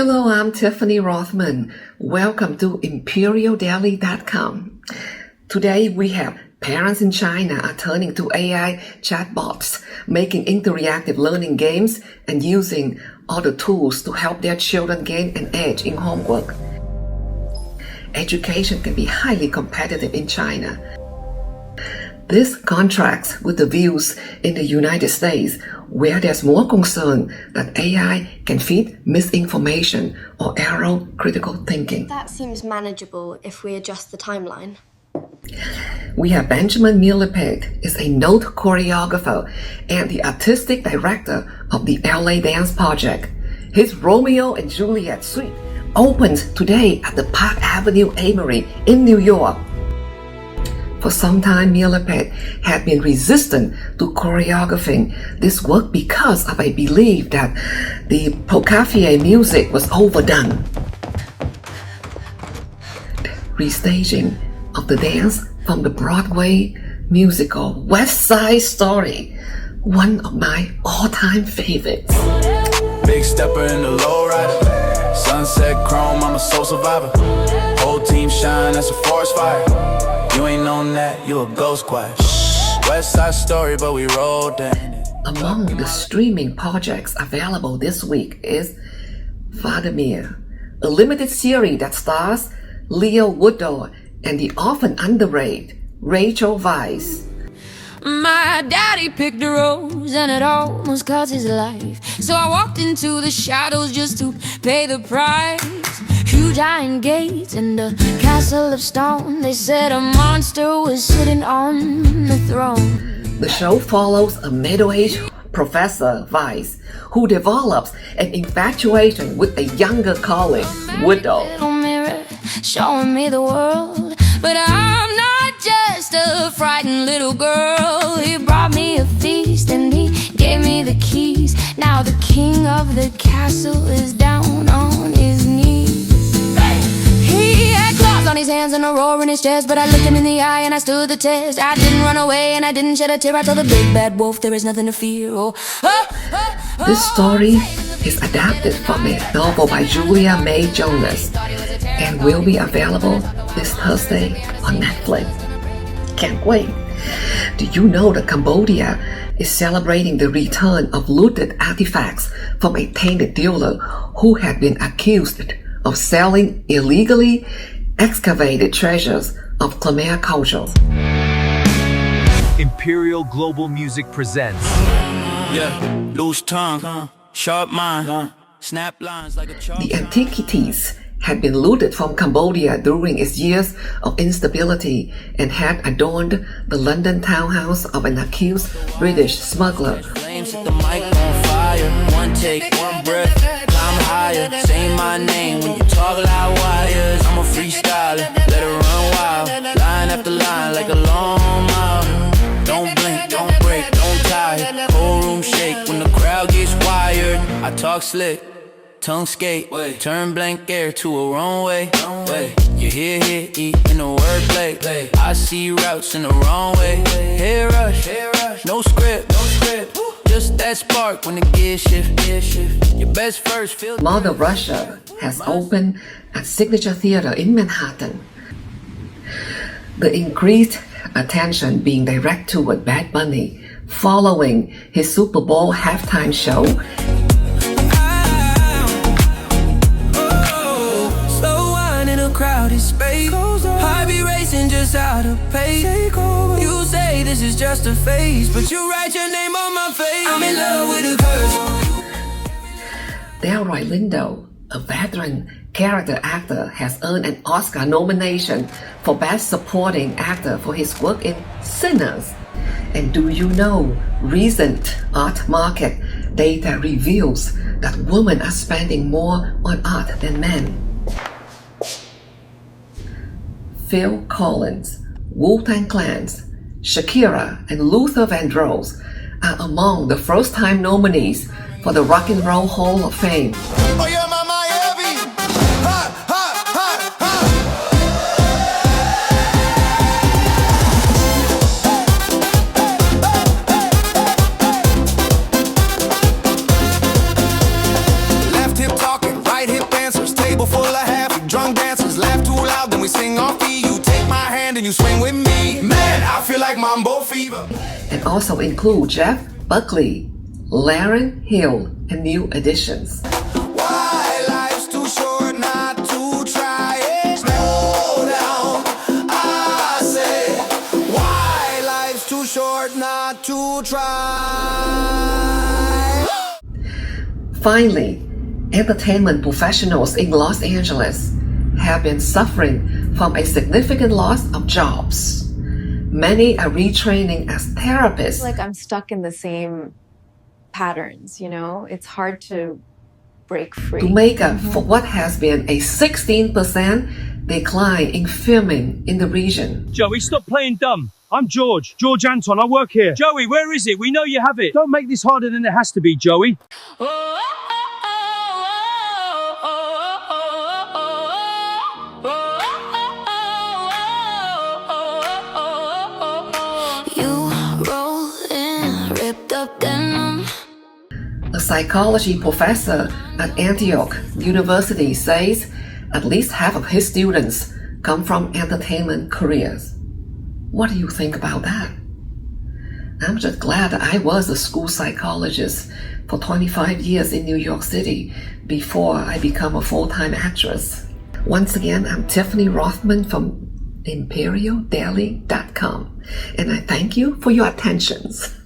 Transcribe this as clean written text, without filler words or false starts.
Hello, I'm Tiffany Rothman. Welcome to ImperialDaily.com. Today we have parents in China are turning to AI chatbots, making interactive learning games and using other tools to help their children gain an edge in homework. Education can be highly competitive in China. This contrasts with the views in the United States, where there's more concern that AI can feed misinformation or error critical thinking. That seems manageable if we adjust the timeline. We have Benjamin Millepied, is a noted choreographer and the artistic director of the LA Dance Project. His Romeo and Juliet suite opens today at the Park Avenue Amory in New York. For some time, Millepied had been resistant to choreographing this work because of a belief that the Prokofiev music was overdone. Restaging of the dance from the Broadway musical West Side Story, one of my all-time favorites. Big stepper in the lowrider, sunset chrome, I'm a soul survivor. Whole team shine, that's a forest fire. You ain't known that, you a ghost quiet. West Side Story, but we rolled that. Among the streaming projects available this week is Vladimir, a limited series that stars Leo Woodall and the often underrated Rachel Weisz. My daddy picked a rose and it almost cost his life. So I walked into the shadows just to pay the price. Huge iron gates and a castle of stone. They said a monster was sitting on the throne. The show follows a middle-aged Professor Weisz who develops an infatuation with a younger colleague, Woodall. Little mirror showing me the world, but I'm not just a frightened little girl. He brought me a feast and he gave me the keys. Now the king of the castle is down on his knees. He had claws on his hands and a roar in his chest, but I looked him in the eye and I stood the test. I didn't run away and I didn't shed a tear. I told the big bad wolf there is nothing to fear. This story is adapted from a novel by Julia May Jonas and will be available this Thursday on Netflix. Can't wait! Do you know that Cambodia is celebrating the return of looted artifacts from a tainted dealer who had been accused of selling illegally excavated treasures of Khmer culture? Imperial Global Music presents. Yeah, loose tongue, sharp mind, snap lines like a chalk. The antiquities had been looted from Cambodia during its years of instability and had adorned the London townhouse of an accused British smuggler. Flames set the mic on fire. One take, one breath, climb higher. Say my name when you talk loud wires. I'm a freestyler, let it run wild. Line after line like a long mile. Don't blink, don't break, don't tire. Whole room shake when the crowd gets wired. I talk slick, tongue skate, turn blank air to a wrong way. You hear, eat in the wordplay. I see routes in the wrong way. Head rush, no script, just that spark when the gear shift. Your best first feel. Mother Russia has opened a signature theater in Manhattan. The increased attention being directed toward Bad Bunny following his Super Bowl halftime show. Crowded space, I be racing just out of pace. You say this is just a phase, but you write your name on my face. I'm in love with a curse. Daliy Lindo, a veteran character actor, has earned an Oscar nomination for Best Supporting Actor for his work in Sinners. And do you know, recent art market data reveals that women are spending more on art than men. Phil Collins, Wu-Tang Clan's Shakira, and Luther Vandross are among the first-time nominees for the Rock and Roll Hall of Fame. Oh yeah, mama, heavy. Ha, ha, ha, ha. Left hip talking, right hip Can you swing with me? Man, I feel like Mambo fever. And also include Jeff Buckley, Lauryn Hill, and new additions. Why life's too short not to try it? Slow down, I say. Why life's too short not to try? Finally, entertainment professionals in Los Angeles have been suffering from a significant loss of jobs. Many are retraining as therapists. Like I'm stuck in the same patterns, you know? It's hard to break free. To make up for what has been a 16% decline in filming in the region. Joey, stop playing dumb. I'm George Anton, I work here. Joey, where is it? We know you have it. Don't make this harder than it has to be, Joey. A psychology professor at Antioch University says at least half of his students come from entertainment careers. What do you think about that? I'm just glad that I was a school psychologist for 25 years in New York City before I became a full-time actress. Once again, I'm Tiffany Rothman from ImperialDaily.com, and I thank you for your attentions.